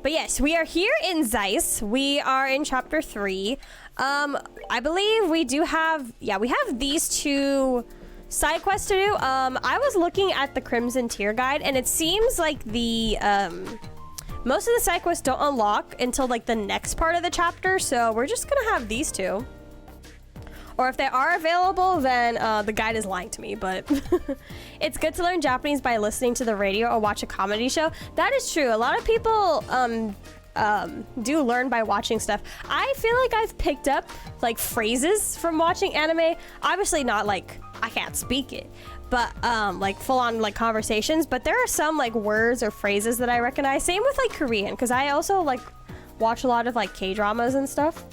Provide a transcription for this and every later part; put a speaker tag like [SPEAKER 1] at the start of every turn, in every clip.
[SPEAKER 1] But yes, we are here in Zeiss. We are in chapter 3. I believe we do have, we have these 2 side quests to do. I was looking at the Crimson Tier guide, and it seems like the, most of the side quests don't unlock until like the next part of the chapter, so we're just gonna have these 2. Or if they are available, then the guide is lying to me, but it's good to learn Japanese by listening to the radio or watch a comedy show. That is true. A lot of people do learn by watching stuff. I feel like I've picked up like phrases from watching anime. Obviously not like, I can't speak it, but like full on like conversations, but there are some like words or phrases that I recognize. Same with like Korean, because I also like watch a lot of like K-dramas and stuff.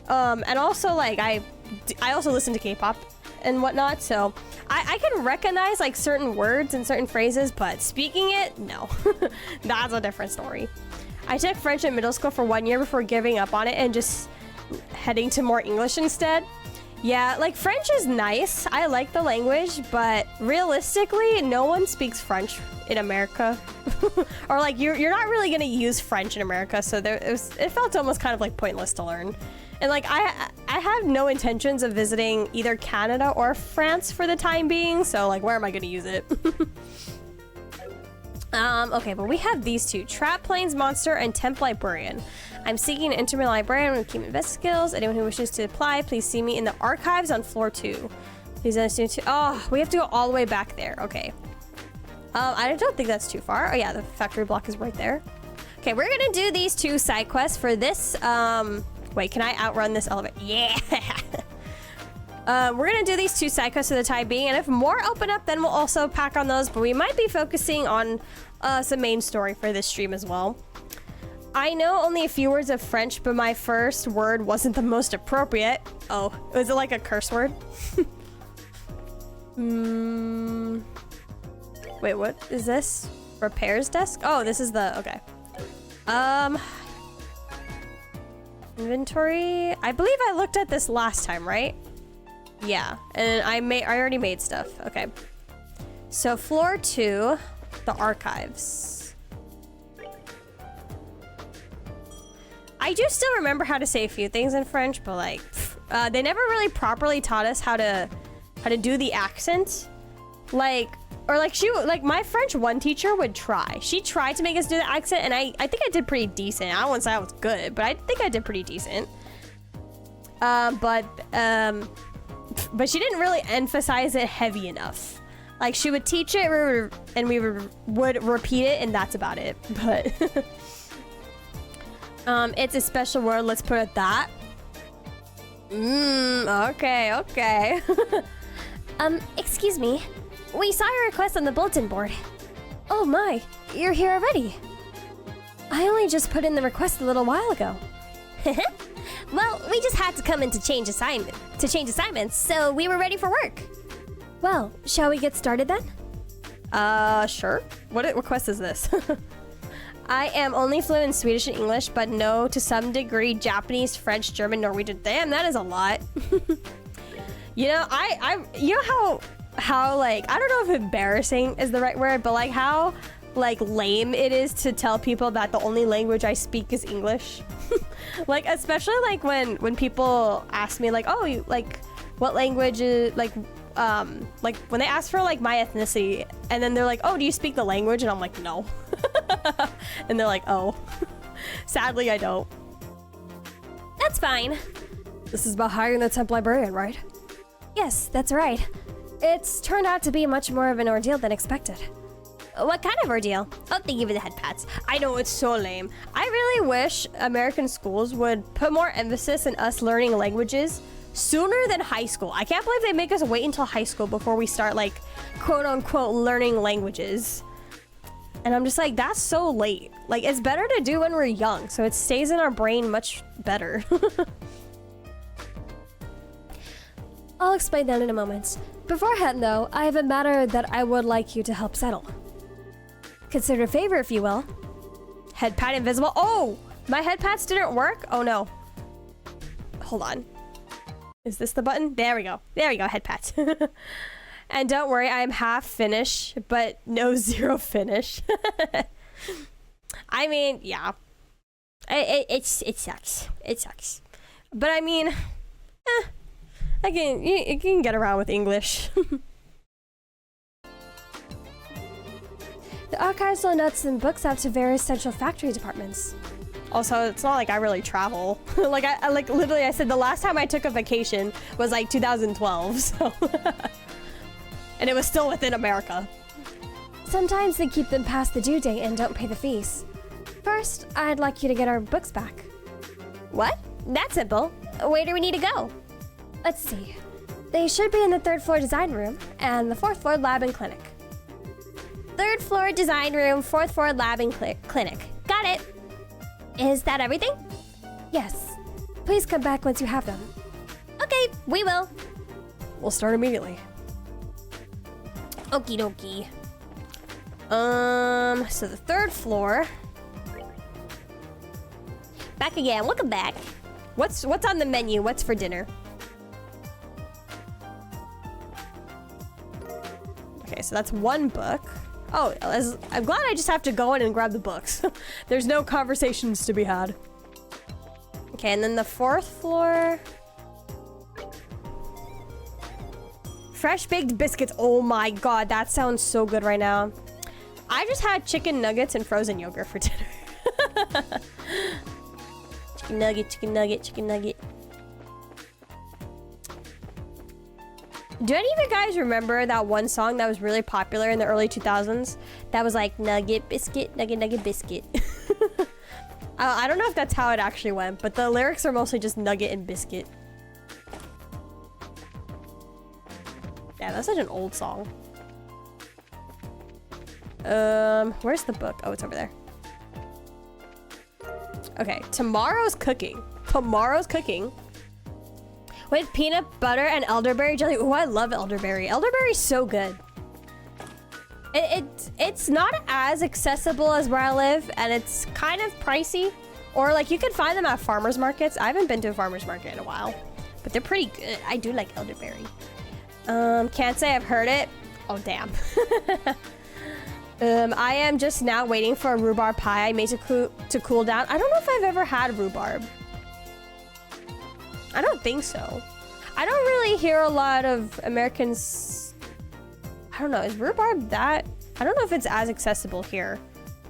[SPEAKER 1] And also like I also listen to K-pop and whatnot, so I can recognize like certain words and certain phrases, but speaking it, no. That's a different story. I took French in middle school for 1 year before giving up on it and just heading to more English instead. Yeah, like French is nice. I like the language, but realistically, no one speaks French in America. Or like you're not really gonna use French in America, so it felt almost kind of like pointless to learn. And like I have no intentions of visiting either Canada or France for the time being, so like where am I gonna use it? Okay, but we have these 2, Trap Plains Monster and Temp Librarian. I'm seeking an intermittent librarian with keen invest skills. Anyone who wishes to apply, please see me in the archives on floor 2. Please understand too. Oh, we have to go all the way back there. Okay. I don't think that's too far. Oh yeah, the factory block is right there. Okay, we're gonna do these 2 side quests for this. Wait, can I outrun this elevator? Yeah. We're gonna do these 2 side quests for the time being, and if more open up, then we'll also pack on those, but we might be focusing on some main story for this stream as well. I know only a few words of French, but my first word wasn't the most appropriate. Oh, was it like a curse word? Wait, what is this? Repairs desk? Oh, this is the, okay. Inventory. I believe I looked at this last time, right? Yeah, and I already made stuff. Okay. So floor 2, the archives. I do still remember how to say a few things in French, but like, they never really properly taught us how to do the accent. Like, or like my French 1 teacher would try. She tried to make us do the accent, and I think I did pretty decent. I wouldn't say I was good, but I think I did pretty decent. But she didn't really emphasize it heavy enough. Like, she would teach it, and we would repeat it, and that's about it. But it's a special word. Let's put it that. Okay.
[SPEAKER 2] Excuse me. We saw your request on the bulletin board. Oh my, you're here already. I only just put in the request a little while ago. Well, we just had to come in to change assignments, so we were ready for work. Well, shall we get started then?
[SPEAKER 1] Sure. What request is this? I am only fluent in Swedish and English, but know to some degree Japanese, French, German, Norwegian. Damn, that is a lot. You know, you know how like, I don't know if embarrassing is the right word, but like how like lame it is to tell people that the only language I speak is English. Like, especially like when people ask me like, oh, like what language is like when they ask for like my ethnicity, and then they're like, oh, do you speak the language? And I'm like, no. And they're like, oh. Sadly, I don't.
[SPEAKER 2] That's fine.
[SPEAKER 1] This is about hiring the temp librarian, right?
[SPEAKER 2] Yes, that's right. It's turned out to be much more of an ordeal than expected. What kind of ordeal? Oh, thank you for the head pats.
[SPEAKER 1] I know, it's so lame. I really wish American schools would put more emphasis in us learning languages sooner than high school. I can't believe they make us wait until high school before we start like quote unquote learning languages. And I'm just like, that's so late. Like, it's better to do when we're young, so it stays in our brain much better.
[SPEAKER 2] I'll explain that in a moment. Beforehand though, I have a matter that I would like you to help settle. Consider a favor, if you will.
[SPEAKER 1] Head pad invisible. Oh, my head pads didn't work. Oh no. Hold on. Is this the button? There we go. There we go, head pads. And don't worry, I am half Finnish, but no zero Finnish. I mean, yeah. It sucks. It sucks. But I mean, you can get around with English.
[SPEAKER 2] The archives loan notes and books out to various central factory departments.
[SPEAKER 1] Also, it's not like I really travel. like I literally I said the last time I took a vacation was like 2012. So and it was still within America.
[SPEAKER 2] Sometimes they keep them past the due date and don't pay the fees. First, I'd like you to get our books back.
[SPEAKER 1] What? That's simple. Where do we need to go?
[SPEAKER 2] Let's see. They should be in the 3rd floor design room and the 4th floor lab and clinic.
[SPEAKER 1] 3rd floor design room, 4th floor lab and clinic. Got it. Is that everything?
[SPEAKER 2] Yes. Please come back once you have them.
[SPEAKER 1] Okay, we will.
[SPEAKER 3] We'll start immediately.
[SPEAKER 1] Okie dokie. So the 3rd floor. Back again. Welcome back. What's on the menu? What's for dinner? Okay, so that's one book. Oh, I'm glad I just have to go in and grab the books.
[SPEAKER 3] There's no conversations to be had.
[SPEAKER 1] Okay, and then the 4th floor. Fresh baked biscuits. Oh my god, that sounds so good right now. I just had chicken nuggets and frozen yogurt for dinner. Chicken nugget, chicken nugget, chicken nugget. Do any of you guys remember that one song that was really popular in the early 2000s? That was like, nugget, biscuit, nugget, nugget, biscuit. I don't know if that's how it actually went, but the lyrics are mostly just nugget and biscuit. Yeah, that's such an old song. Where's the book? Oh, it's over there. Okay, tomorrow's cooking. Tomorrow's cooking. With peanut butter and elderberry jelly. Oh, I love elderberry. Elderberry's so good. It's not as accessible as where I live, and it's kind of pricey. Or like you can find them at farmers markets. I haven't been to a farmers market in a while, but they're pretty good. I do like elderberry. Can't say I've heard it. Oh, damn. I am just now waiting for a rhubarb pie I made to cool down. I don't know if I've ever had rhubarb. I don't think so. I don't really hear a lot of Americans. I don't know. Is rhubarb that? I don't know if it's as accessible here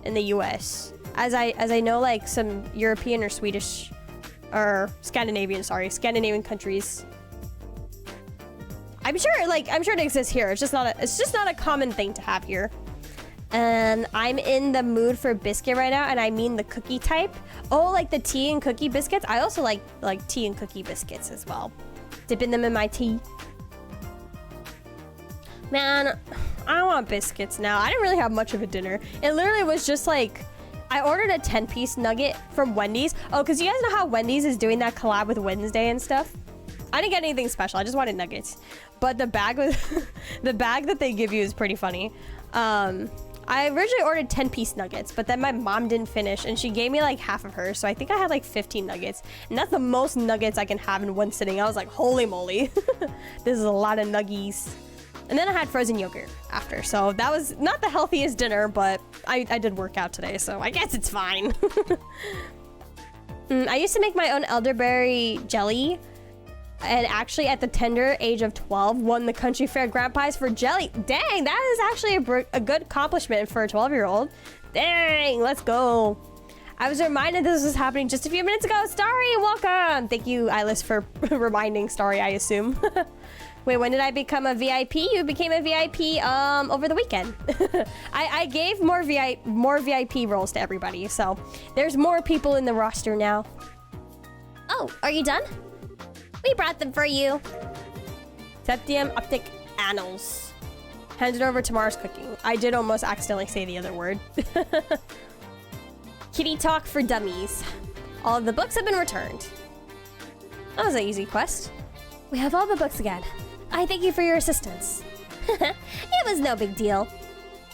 [SPEAKER 1] in the US as I know like some European or Swedish or Scandinavian Scandinavian countries. I'm sure it exists here. It's just not a common thing to have here. And I'm in the mood for biscuit right now, and I mean the cookie type. Oh, like the tea and cookie biscuits. I also like tea and cookie biscuits as well. Dipping them in my tea. Man, I want biscuits now. I didn't really have much of a dinner. It literally was just like, I ordered a 10-piece nugget from Wendy's. Oh, because you guys know how Wendy's is doing that collab with Wednesday and stuff? I didn't get anything special. I just wanted nuggets. But the bag that they give you is pretty funny. I originally ordered 10-piece nuggets, but then my mom didn't finish, and she gave me like half of hers, so I think I had like 15 nuggets, and that's the most nuggets I can have in one sitting. I was like, holy moly, this is a lot of nuggies. And then I had frozen yogurt after, so that was not the healthiest dinner, but I did work out today, so I guess it's fine. I used to make my own elderberry jelly, and actually at the tender age of 12 won the country fair grand prize for jelly. Dang, that is actually a good accomplishment for a 12-year-old. Dang, let's go. I was reminded this was happening just a few minutes ago. Starry, welcome. Thank you, Eyeless, for reminding Starry, I assume. Wait, when did I become a VIP? You became a VIP over the weekend. I gave more VIP roles to everybody, so there's more people in the roster now.
[SPEAKER 2] Oh, are you done?
[SPEAKER 1] We brought them for you. Septium Optic Annals. Handed over tomorrow's cooking. I did almost accidentally say the other word. Kitty Talk for Dummies. All of the books have been returned. That was an easy quest.
[SPEAKER 2] We have all the books again. I thank you for your assistance.
[SPEAKER 1] It was no big deal.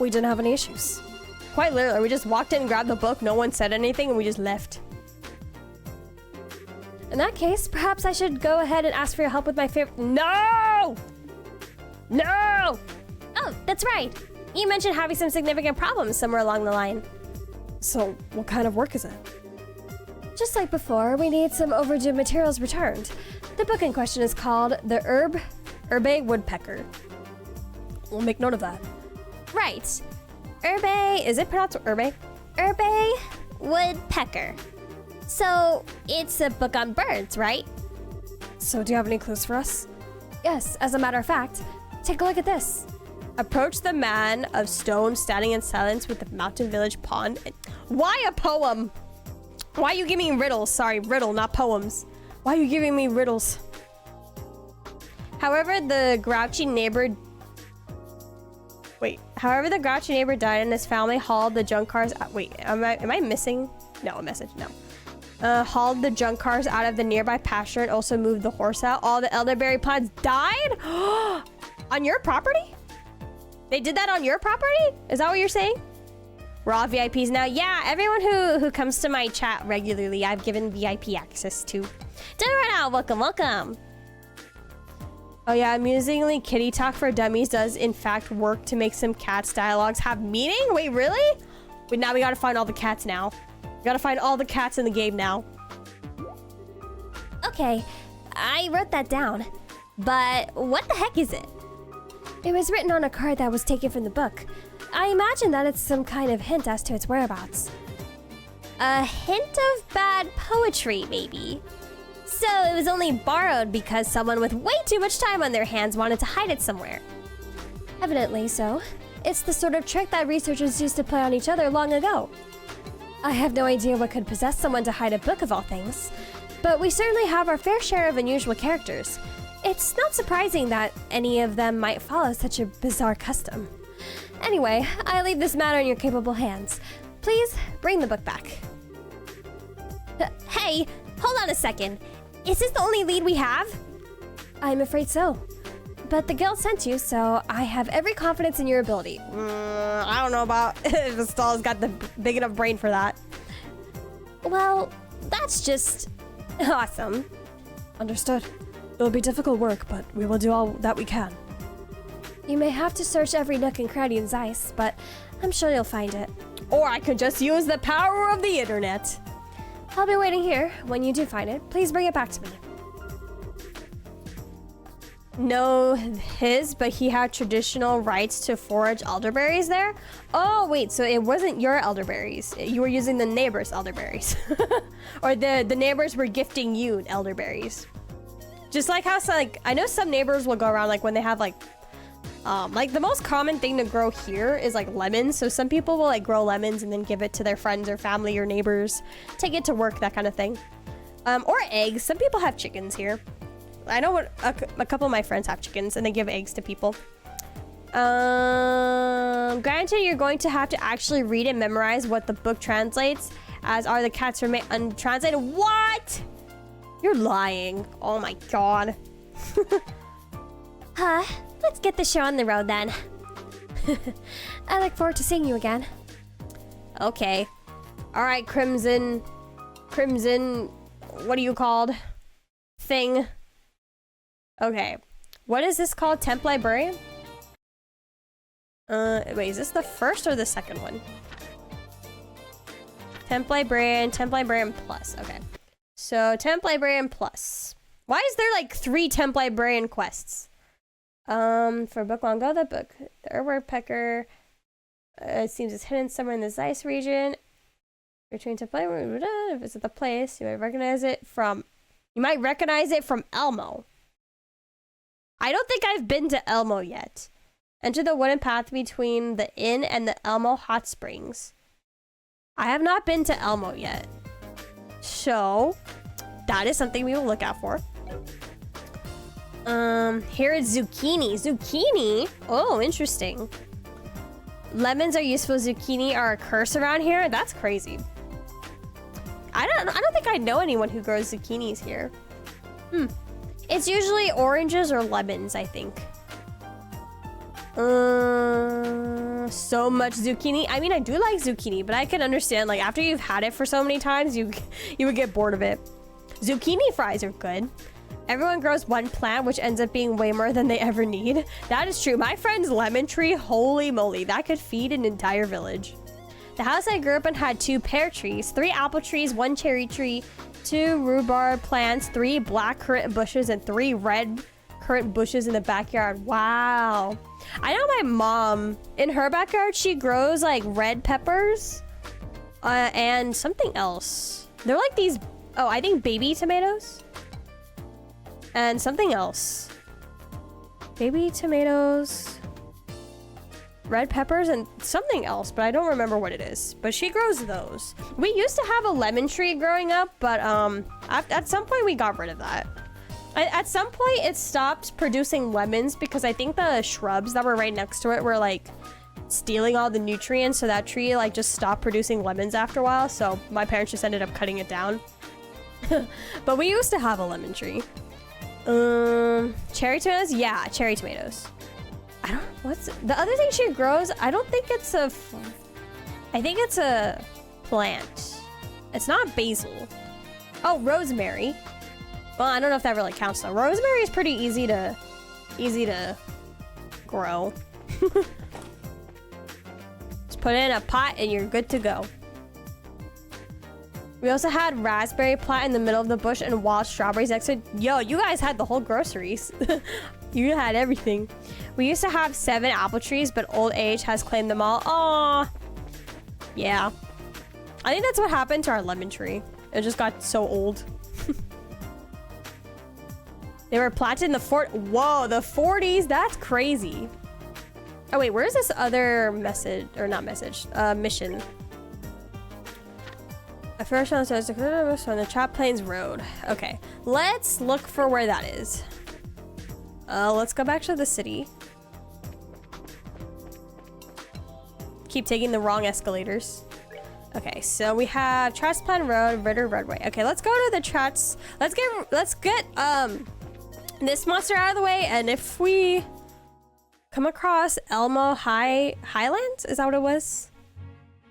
[SPEAKER 3] We didn't have any issues.
[SPEAKER 1] Quite literally, we just walked in and grabbed the book, no one said anything, and we just left.
[SPEAKER 2] In that case, perhaps I should go ahead and ask for your help with my favorite—
[SPEAKER 1] No! No!
[SPEAKER 2] Oh, that's right. You mentioned having some significant problems somewhere along the line.
[SPEAKER 3] So, what kind of work is it?
[SPEAKER 2] Just like before, we need some overdue materials returned. The book in question is called The Herbe Woodpecker.
[SPEAKER 3] We'll make note of that.
[SPEAKER 2] Right.
[SPEAKER 1] Herbe, is it pronounced Herbe?
[SPEAKER 2] Herbe Woodpecker. So, it's a book on birds, right?
[SPEAKER 3] So do you have any clues for us?
[SPEAKER 2] Yes, as a matter of fact. Take a look at this.
[SPEAKER 1] Approach the man of stone standing in silence with the mountain village pond. Why a poem? Why are you giving me riddles? Sorry, riddle, not poems. Why are you giving me riddles? However, the grouchy neighbor died and his family hauled the junk cars. Wait, am I missing? No, a message. No. Hauled the junk cars out of the nearby pasture and also moved the horse out. All the elderberry plants died? On your property? They did that on your property? Is that what you're saying? We're all VIPs now. Yeah, everyone who comes to my chat regularly, I've given VIP access to.
[SPEAKER 2] Right now, welcome.
[SPEAKER 1] Oh yeah, amusingly, Kitty Talk for Dummies does in fact work to make some cats' dialogues have meaning? Wait, really? Wait, now we gotta find all the cats now. We gotta find all the cats in the game now.
[SPEAKER 2] Okay, I wrote that down. But what the heck is it? It was written on a card that was taken from the book. I imagine that it's some kind of hint as to its whereabouts.
[SPEAKER 1] A hint of bad poetry, maybe.
[SPEAKER 2] So it was only borrowed because someone with way too much time on their hands wanted to hide it somewhere. Evidently so. It's the sort of trick that researchers used to play on each other long ago. I have no idea what could possess someone to hide a book of all things, but we certainly have our fair share of unusual characters. It's not surprising that any of them might follow such a bizarre custom. Anyway, I leave this matter in your capable hands. Please bring the book back.
[SPEAKER 1] Hey, hold on a second. Is this the only lead we have?
[SPEAKER 2] I'm afraid so. But the guild sent you, so I have every confidence in your ability.
[SPEAKER 1] I don't know about if Stahl's got the big enough brain for that.
[SPEAKER 2] Well, that's just awesome.
[SPEAKER 3] Understood. It'll be difficult work, but we will do all that we can.
[SPEAKER 2] You may have to search every nook and cranny in Zeiss, but I'm sure you'll find it.
[SPEAKER 1] Or I could just use the power of the internet.
[SPEAKER 2] I'll be waiting here. When you do find it, please bring it back to me.
[SPEAKER 1] No, but he had traditional rights to forage elderberries there? Oh, wait, so it wasn't your elderberries. You were using the neighbor's elderberries. Or the neighbors were gifting you elderberries. Just like how, I know some neighbors will go around, when they have, the most common thing to grow here is, lemons. So some people will, grow lemons and then give it to their friends or family or neighbors. Take it to work, that kind of thing. Or eggs. Some people have chickens here. I know a couple of my friends have chickens and they give eggs to people. Granted, you're going to have to actually read and memorize what the book translates, as are the cats remain untranslated. What? You're lying. Oh my god.
[SPEAKER 2] Let's get the show on the road then. I look forward to seeing you again.
[SPEAKER 1] Okay. Alright, Crimson, what are you called? Thing. Okay. What is this called? Temp Librarian? Wait, is this the first or the second one? Temp Librarian Plus. Okay. So, Temp Librarian Plus. Why is there 3 Temp Librarian quests? For book long ago, the book, the Earthworm Pecker, it seems it's hidden somewhere in the Zeiss region. Return to play, visit the place. You might recognize it from Elmo. I don't think I've been to Elmo yet. Enter the wooden path between the inn and the Elmo Hot Springs. I have not been to Elmo yet. So, that is something we will look out for. Here is zucchini. Zucchini? Oh, interesting. Lemons are useful. Zucchini are a curse around here. That's crazy. I don't think I know anyone who grows zucchinis here. It's usually oranges or lemons, I think. So much zucchini. I mean, I do like zucchini, but I can understand, after you've had it for so many times, you would get bored of it. Zucchini fries are good. Everyone grows one plant, which ends up being way more than they ever need. That is true. My friend's lemon tree, holy moly, that could feed an entire village. The house I grew up in had 2 pear trees, 3 apple trees, 1 cherry tree, 2 rhubarb plants, 3 black currant bushes, and 3 red currant bushes in the backyard. Wow. I know my mom, in her backyard, she grows like red peppers and something else. They're like these, oh, I think baby tomatoes and something else. Baby tomatoes, red peppers, and something else, but I don't remember what it is. But she grows those. We used to have a lemon tree growing up, but at some point we got rid of that. At some point it stopped producing lemons because I think the shrubs that were right next to it were like stealing all the nutrients, so that tree like just stopped producing lemons after a while, so my parents just ended up cutting it down. But we used to have a lemon tree. Cherry tomatoes? Yeah, cherry tomatoes. I don't, what's the other thing she grows? I don't think it's a, I think it's a plant. It's not basil. Oh, rosemary. Well, I don't know if that really counts though. Rosemary is pretty easy to grow. Just put it in a pot and you're good to go. We also had raspberry plant in the middle of the bush and wild strawberries next to it. Yo, you guys had the whole groceries. You had everything. We used to have 7 apple trees, but old age has claimed them all. Aww. Yeah. I think that's what happened to our lemon tree. It just got so old. They were planted in the whoa, the 40s? That's crazy. Oh wait, where's this other message, or not message, mission? I first on the Trap Plains Road. Okay, let's look for where that is. Let's go back to the city. Keep taking the wrong escalators. Okay, so we have Trasplan Road, Ritter Roadway. Okay, let's go to the Trats. Let's get this monster out of the way, and if we come across Elmo Highlands, is that what it was?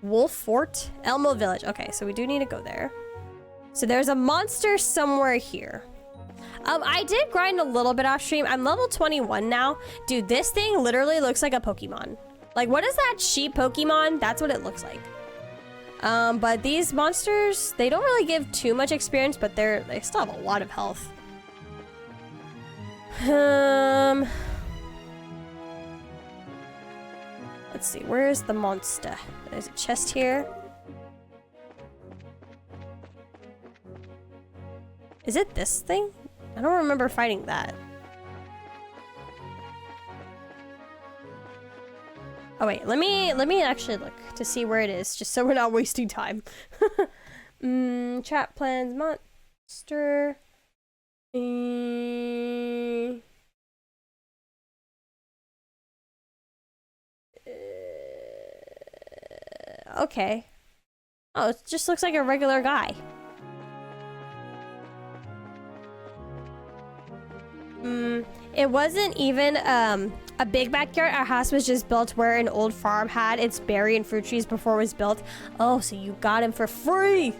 [SPEAKER 1] Wolf Fort, Elmo Village. Okay, so we do need to go there. So there's a monster somewhere here. I did grind a little bit off stream. I'm level 21 now. Dude, this thing literally looks like a Pokemon. Like, what is that sheep Pokemon? That's what it looks like. But these monsters, they don't really give too much experience, but they still have a lot of health. Let's see, where's the monster? There's a chest here. Is it this thing? I don't remember fighting that. Oh wait, let me actually look to see where it is, just so we're not wasting time. Chat plans, monster. Okay. Oh, it just looks like a regular guy. It wasn't even a big backyard. Our house was just built where an old farm had its berry and fruit trees before it was built. Oh, so you got him for free.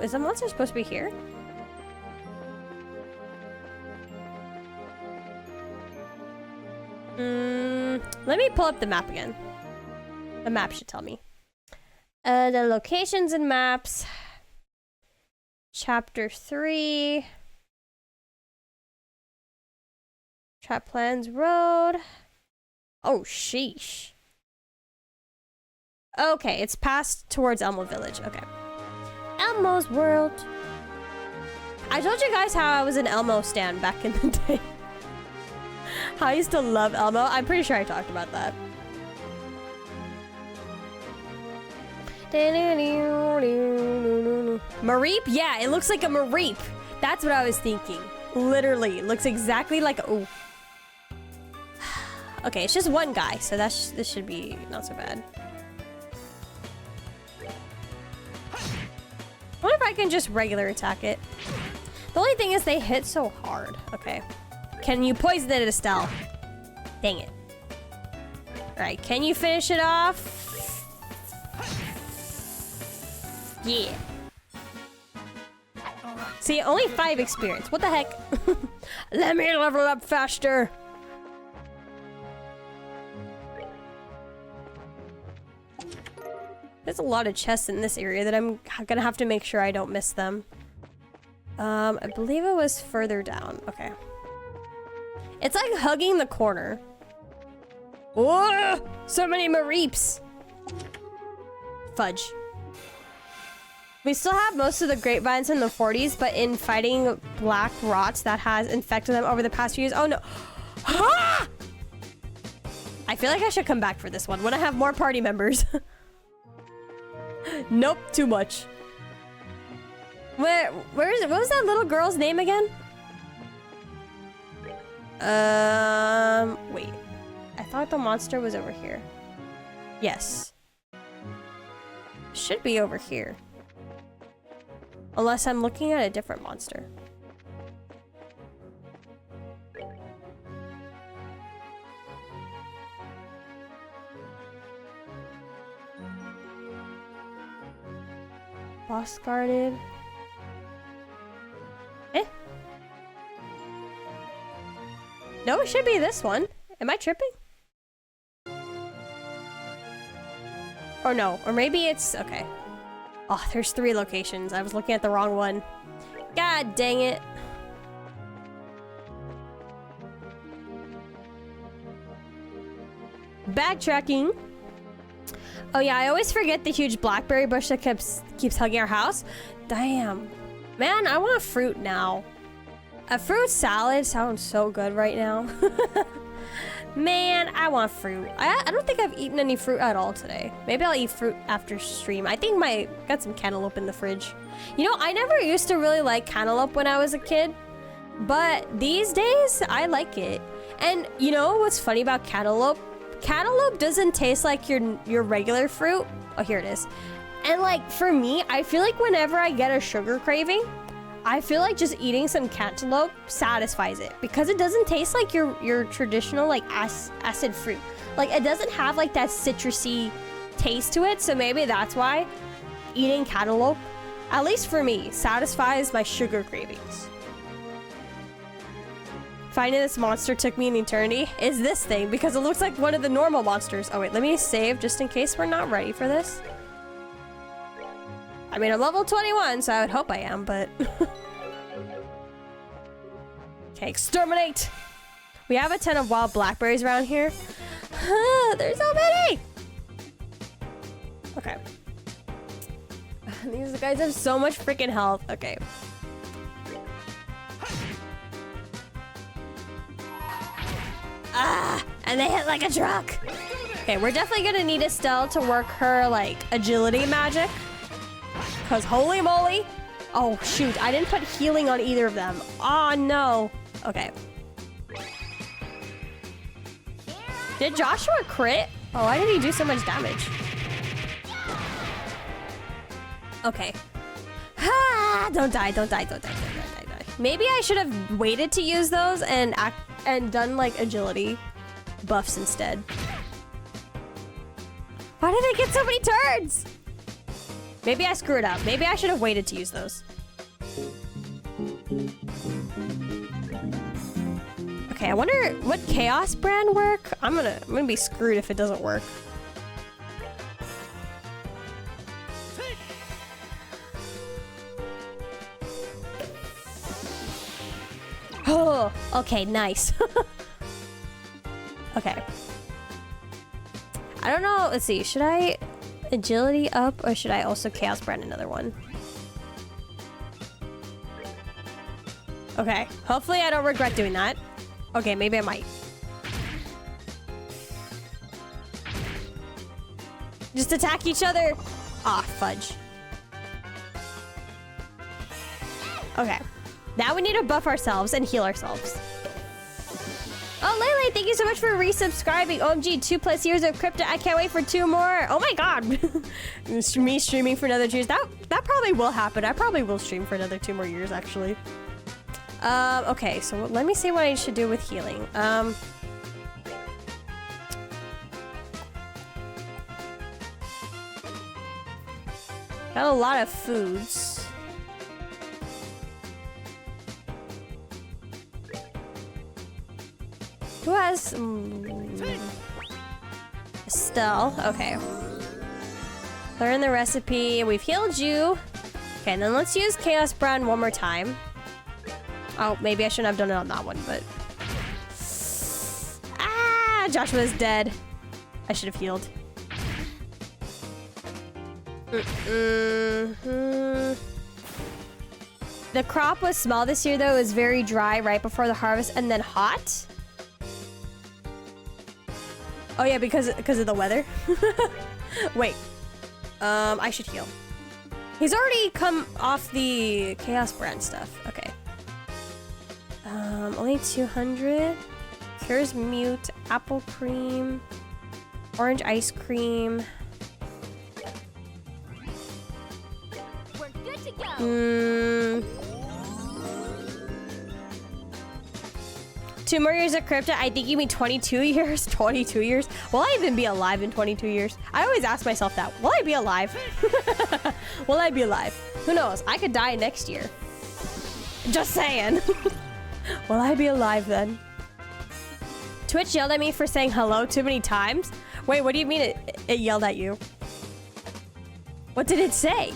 [SPEAKER 1] Is the monster supposed to be here? Let me pull up the map again. The map should tell me. The locations and maps. Chapter 3. Trap Plans Road. Oh, sheesh. Okay, it's past towards Elmo Village. Okay. Elmo's World. I told you guys how I was an Elmo stan back in the day. How I used to love Elmo. I'm pretty sure I talked about that. Mareep? Yeah, it looks like a Mareep. That's what I was thinking. Literally, it looks exactly like a... Oh. Okay, it's just one guy, so this should be not so bad. I wonder if I can just regular attack it. The only thing is they hit so hard. Okay. Can you poison it, Estelle? Dang it. Alright, can you finish it off? Yeah. See, only 5 experience. What the heck? Let me level up faster. There's a lot of chests in this area that I'm gonna have to make sure I don't miss them. I believe it was further down. Okay. It's like hugging the corner. Whoa! So many Mareeps! Fudge. We still have most of the grapevines in the 40s, but in fighting black rots that has infected them over the past few years. Oh no! Ah! I feel like I should come back for this one when I have more party members. Nope, too much. Where is it? What was that little girl's name again? Wait. I thought the monster was over here. Yes. Should be over here. Unless I'm looking at a different monster. Boss guarded. Eh? No, it should be this one. Am I tripping? Or no, or maybe it's... Okay. Oh, there's 3 locations. I was looking at the wrong one. God dang it. Backtracking. Oh yeah, I always forget the huge blackberry bush that keeps hugging our house. Damn. Man, I want fruit now. A fruit salad sounds so good right now. Man, I want fruit. I don't think I've eaten any fruit at all today. Maybe I'll eat fruit after stream. I think got some cantaloupe in the fridge. You know, I never used to really like cantaloupe when I was a kid. But these days, I like it. And you know what's funny about cantaloupe? Cantaloupe doesn't taste like your regular fruit. Oh, here it is. And like, for me, I feel like whenever I get a sugar craving, I feel like just eating some cantaloupe satisfies it because it doesn't taste like your traditional like acid fruit. Like it doesn't have like that citrusy taste to it. So maybe that's why eating cantaloupe, at least for me, satisfies my sugar cravings. Finding this monster took me an eternity. Is this thing because it looks like one of the normal monsters. Oh wait, let me save just in case we're not ready for this. I mean, I'm level 21, so I would hope I am, but... Okay, exterminate! We have a ton of wild blackberries around here. There's so many! Okay. These guys have so much freaking health. Okay. Ah! And they hit like a truck! Okay, we're definitely gonna need Estelle to work her, like, agility magic. Because holy moly. Oh, shoot. I didn't put healing on either of them. Oh, no. Okay. Did Joshua crit? Oh, why did he do so much damage? Okay. Ah, don't die, don't die, don't die, don't die, don't die. Maybe I should have waited to use those and done, like, agility buffs instead. Why did I get so many turns? Maybe I screwed up. Maybe I should have waited to use those. Okay, I wonder what chaos brand work? I'm gonna be screwed if it doesn't work. Oh, okay, nice. Okay. I don't know. Let's see. Should I agility up or should I also chaos brand another one? Okay. Hopefully I don't regret doing that. Okay, maybe I might. Just attack each other. Ah, fudge. Okay. Now we need to buff ourselves and heal ourselves. Oh, Lele, thank you so much for resubscribing. OMG, 2+ years of Crypta. I can't wait for 2 more. Oh my god. Me streaming for another 2 years. That probably will happen. I probably will stream for another 2 more years, actually. Okay, so let me see what I should do with healing. Got a lot of foods. Who has... Estelle. Okay. Learn the recipe. We've healed you. Okay, and then let's use Chaos Brand one more time. Oh, maybe I shouldn't have done it on that one, but... Ah! Joshua's dead. I should have healed. The crop was small this year, though. It was very dry right before the harvest and then hot. Oh, yeah, because of the weather. Wait. I should heal. He's already come off the Chaos Brand stuff. Okay. Only 200. Cures mute. Apple cream. Orange ice cream.
[SPEAKER 2] We're good to go.
[SPEAKER 1] 2 more years of Crypta. I think you mean 22 years. 22 years. Will I even be alive in 22 years? I always ask myself that. Will I be alive? Will I be alive? Who knows? I could die next year. Just saying. Will I be alive then? Twitch yelled at me for saying hello too many times. Wait, what do you mean it yelled at you? What did it say?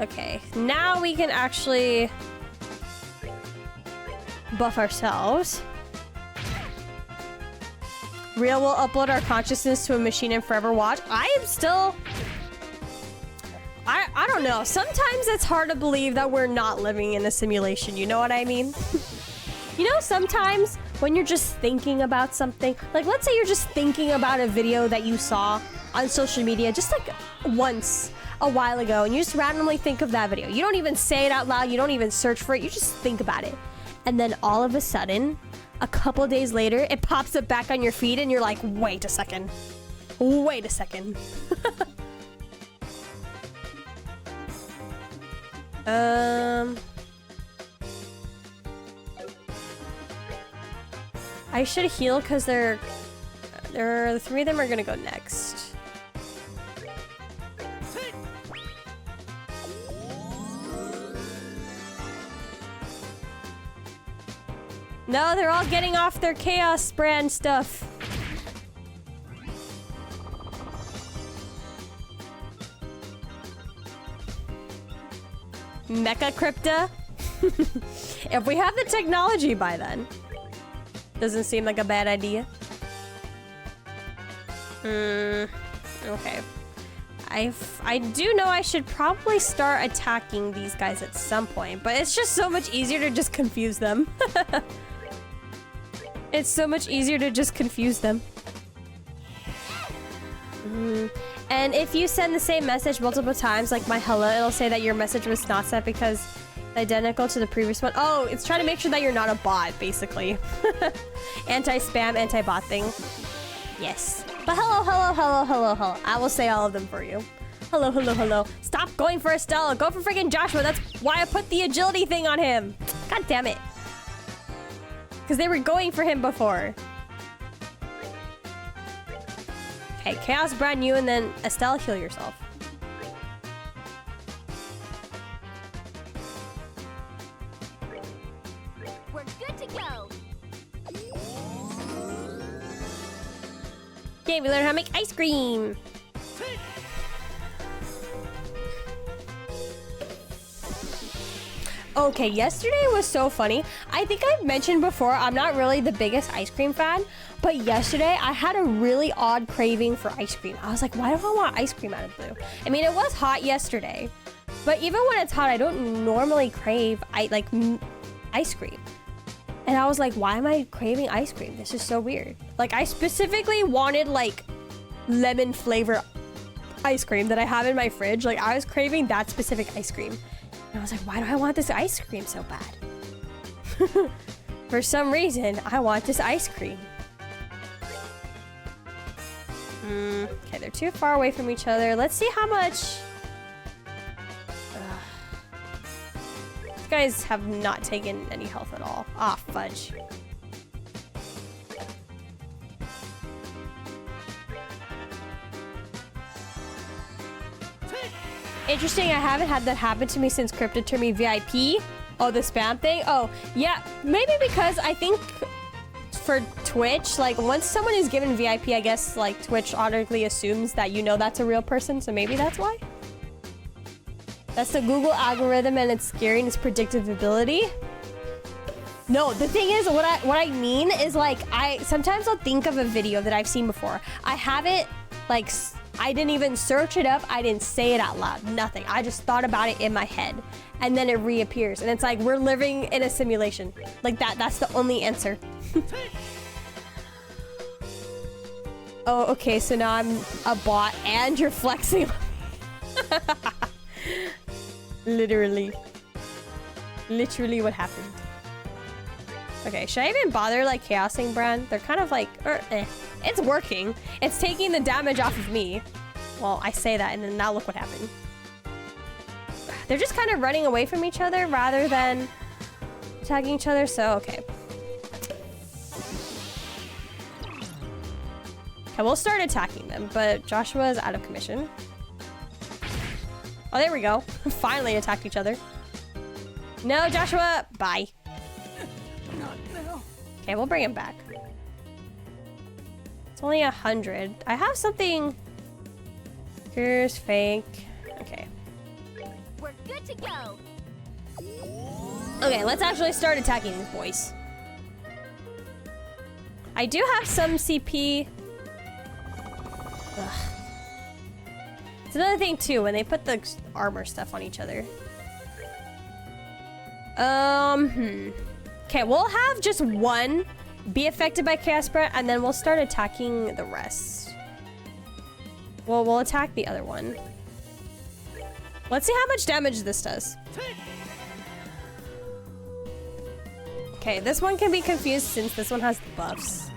[SPEAKER 1] Okay, now we can actually buff ourselves. Real will upload our consciousness to a machine and forever watch. I am still... I don't know. Sometimes it's hard to believe that we're not living in a simulation. You know what I mean? You know, sometimes when you're just thinking about something, like let's say you're just thinking about a video that you saw on social media just like once a while ago, and you just randomly think of that video. You don't even say it out loud. You don't even search for it. You just think about it. And then all of a sudden, a couple days later, it pops up back on your feed and you're like, wait a second. Wait a second. I should heal because the 3 of them are gonna go next. No, they're all getting off their Chaos Brand stuff. Mecha Crypta? If we have the technology by then. Doesn't seem like a bad idea. Okay. I do know I should probably start attacking these guys at some point, but it's just so much easier to just confuse them. It's so much easier to just confuse them. And if you send the same message multiple times, like my hello, it'll say that your message was not sent because it's identical to the previous one. Oh, it's trying to make sure that you're not a bot, basically. Anti-spam, anti-bot thing. Yes. But hello, hello, hello, hello, hello. I will say all of them for you. Hello, hello, hello. Stop going for Estella. Go for freaking Joshua. That's why I put the agility thing on him. God damn it. Because they were going for him before. Okay, Chaos Brand you and then Estelle, heal yourself.
[SPEAKER 2] We're good to go.
[SPEAKER 1] Okay, we learned how to make ice cream. Okay, yesterday was so funny. I think I've mentioned before, I'm not really the biggest ice cream fan, but yesterday I had a really odd craving for ice cream. I was like, why do I want ice cream out of the blue? I mean, it was hot yesterday, but even when it's hot, I don't normally crave ice cream. And I was like, why am I craving ice cream? This is so weird. Like, I specifically wanted like lemon flavor ice cream that I have in my fridge. Like, I was craving that specific ice cream. And I was like, why do I want this ice cream so bad? For some reason, I want this ice cream. Okay, they're too far away from each other. Let's see how much... These guys have not taken any health at all. Ah, fudge. Interesting, I haven't had that happen to me since Crypta turned me VIP. Oh, the spam thing? Oh, yeah, maybe because I think for Twitch, like once someone is given VIP, I guess like Twitch automatically assumes that you know that's a real person, so maybe that's why. That's the Google algorithm and it's scary and its predictability. No, the thing is, what I mean is like sometimes I'll think of a video that I've seen before. I haven't like I didn't even search it up. I didn't say it out loud. Nothing. I just thought about it in my head, and then it reappears, and it's like we're living in a simulation. Like that. That's the only answer. Oh, okay. So now I'm a bot, and you're flexing on me. Literally what happened. Okay, should I even bother like chaosing Brand? They're kind of like, it's working. It's taking the damage off of me. Well, I say that and then now look what happened. They're just kind of running away from each other rather than attacking each other, so okay. Okay, we'll start attacking them, but Joshua is out of commission. Oh, there we go. Finally attacked each other. No, Joshua, bye. Okay, we'll bring him back. It's only 100. I have something. Here's fake. Okay.
[SPEAKER 2] We're good to go.
[SPEAKER 1] Okay, let's actually start attacking these boys. I do have some CP. Ugh. It's another thing too when they put the armor stuff on each other. Okay, we'll have just one be affected by Chaos Spread, and then we'll start attacking the rest. Well, we'll attack the other one. Let's see how much damage this does. Okay, this one can be confused since this one has the buffs.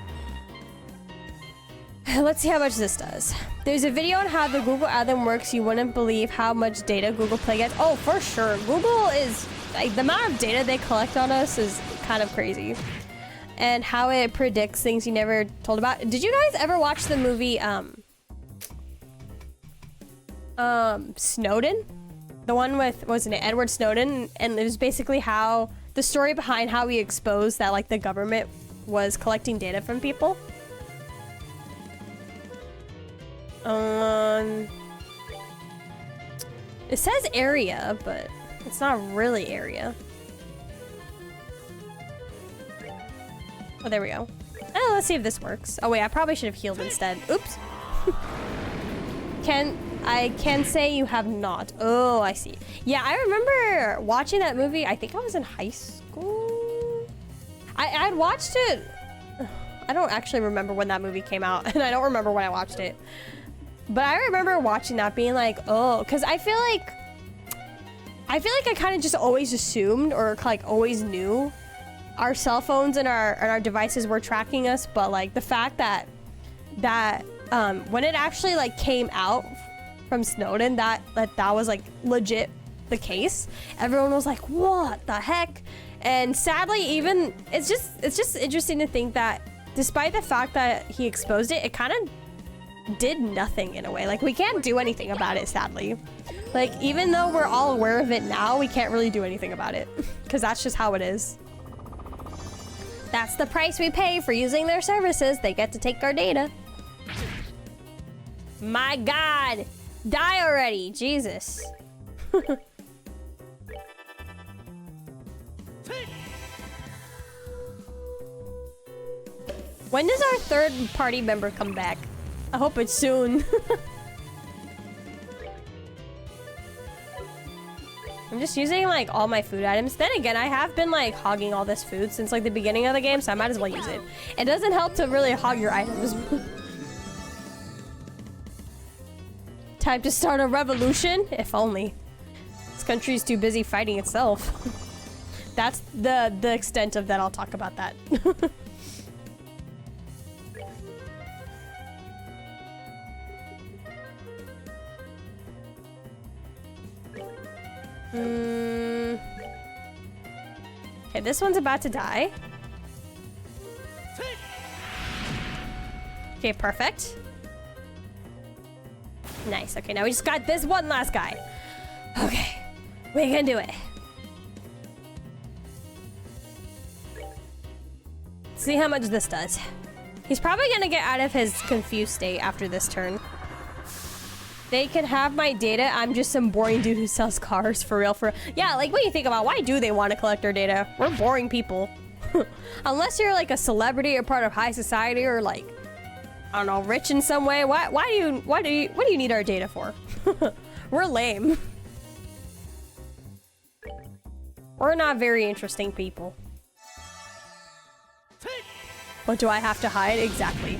[SPEAKER 1] Let's see how much this does. There's a video on how the Google algorithm works. You wouldn't believe how much data Google Play gets. Oh, for sure. Google is, like, the amount of data they collect on us is kind of crazy. And how it predicts things you never told about. Did you guys ever watch the movie, Snowden? The one with, wasn't it, Edward Snowden? And it was basically how, the story behind how he exposed that, like, the government was collecting data from people. It says area, but it's not really area. Oh, there we go. Oh, let's see if this works. Oh wait, I probably should have healed instead. Oops. I can say you have not. Oh, I see. Yeah, I remember watching that movie. I think I was in high school. I'd watched it. I don't actually remember when that movie came out, and I don't remember when I watched it. But I remember watching that being like, oh, because I feel like I kind of just always assumed or like always knew our cell phones and our devices were tracking us, but like the fact that when it actually like came out from Snowden that was like legit the case, everyone was like, what the heck? And sadly, even it's just interesting to think that despite the fact that he exposed it, it kind of did nothing in a way. Like, we can't do anything about it, sadly. Like, even though we're all aware of it now, we can't really do anything about it because that's just how it is. That's the price we pay for using their services. They get to take our data. My God, die already, Jesus. When does our third party member come back? I hope it's soon. I'm just using like all my food items. Then again, I have been like hogging all this food since like the beginning of the game, so I might as well use it. It doesn't help to really hog your items. Time to start a revolution? If only. This country's too busy fighting itself. That's the extent of that. I'll talk about that. Okay, this one's about to die. Okay, perfect. Nice. Okay, now we just got this one last guy. Okay, we can do it. See how much this does. He's probably gonna get out of his confused state after this turn. They can have my data. I'm just some boring dude who sells cars for real. Yeah, like what you think about why do they want to collect our data? We're boring people. Unless you're like a celebrity or part of high society or like, I don't know, rich in some way. What do you need our data for? We're lame. We're not very interesting people. What do I have to hide? Exactly.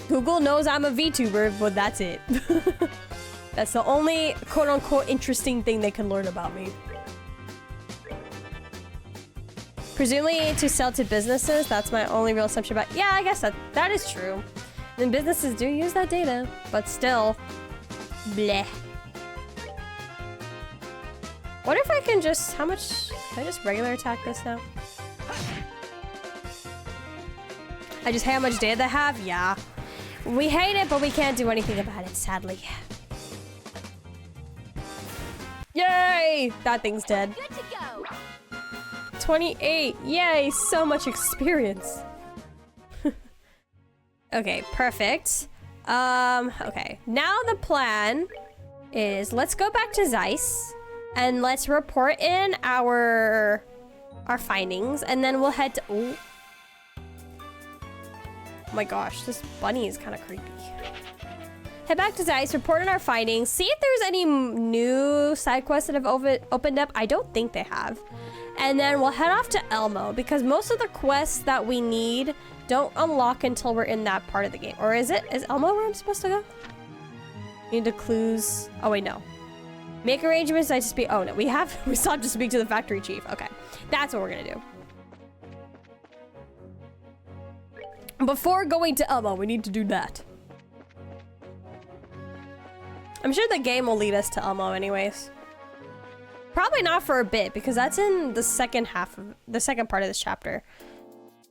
[SPEAKER 1] Google knows I'm a VTuber, but that's it. That's the only quote-unquote interesting thing they can learn about me. Presumably to sell to businesses, that's my only real assumption about. Yeah, I guess that is true. And businesses do use that data, but still, bleh. What if I can just, how much, can I just regular attack this now? I just hate how much data they have? Yeah. We hate it, but we can't do anything about it, sadly. Yay! That thing's dead.
[SPEAKER 2] Good to go.
[SPEAKER 1] 28. Yay, so much experience. Okay, perfect. Okay. Now the plan is let's go back to Zeiss and let's report in our findings, and then we'll head to oh my gosh, this bunny is kind of creepy. Head back to Zeiss, report on our findings, see if there's any new side quests that have opened up. I don't think they have. And then we'll head off to Elmo, because most of the quests that we need don't unlock until we're in that part of the game. Or is it? Is Elmo where I'm supposed to go? Need the clues. Oh wait, no. Make arrangements, I to speak. Oh no, we still have to speak to the factory chief. Okay, that's what we're gonna do. Before going to Elmo, we need to do that. I'm sure the game will lead us to Elmo anyways. Probably not for a bit, because that's in the second half of the second part of this chapter.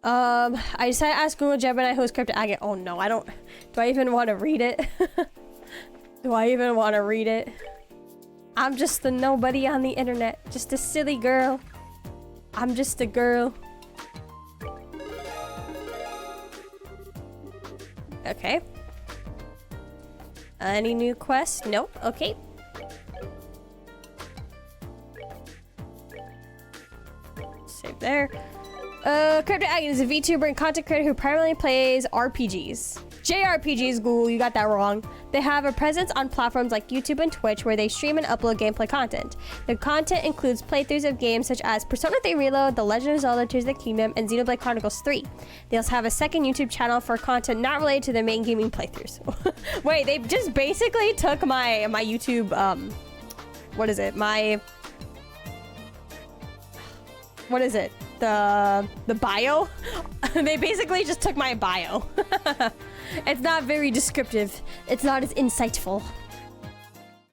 [SPEAKER 1] I decided to ask Google Gemini who is Crypta Agate. Oh no, I don't. Do I even want to read it? Do I even want to read it? I'm just a nobody on the internet. Just a silly girl. I'm just a girl. Okay. Any new quests? Nope. Okay. Save there. Crypta Agate is a VTuber and content creator who primarily plays RPGs. JRPGs, Google, you got that wrong. They have a presence on platforms like YouTube and Twitch where they stream and upload gameplay content. The content includes playthroughs of games such as Persona 3 Reload, The Legend of Zelda Tears of the Kingdom, and Xenoblade Chronicles 3. They also have a second YouTube channel for content not related to their main gaming playthroughs. Wait, they just basically took my YouTube, what is it? What is it? The bio? They basically just took my bio. It's not very descriptive. It's not as insightful.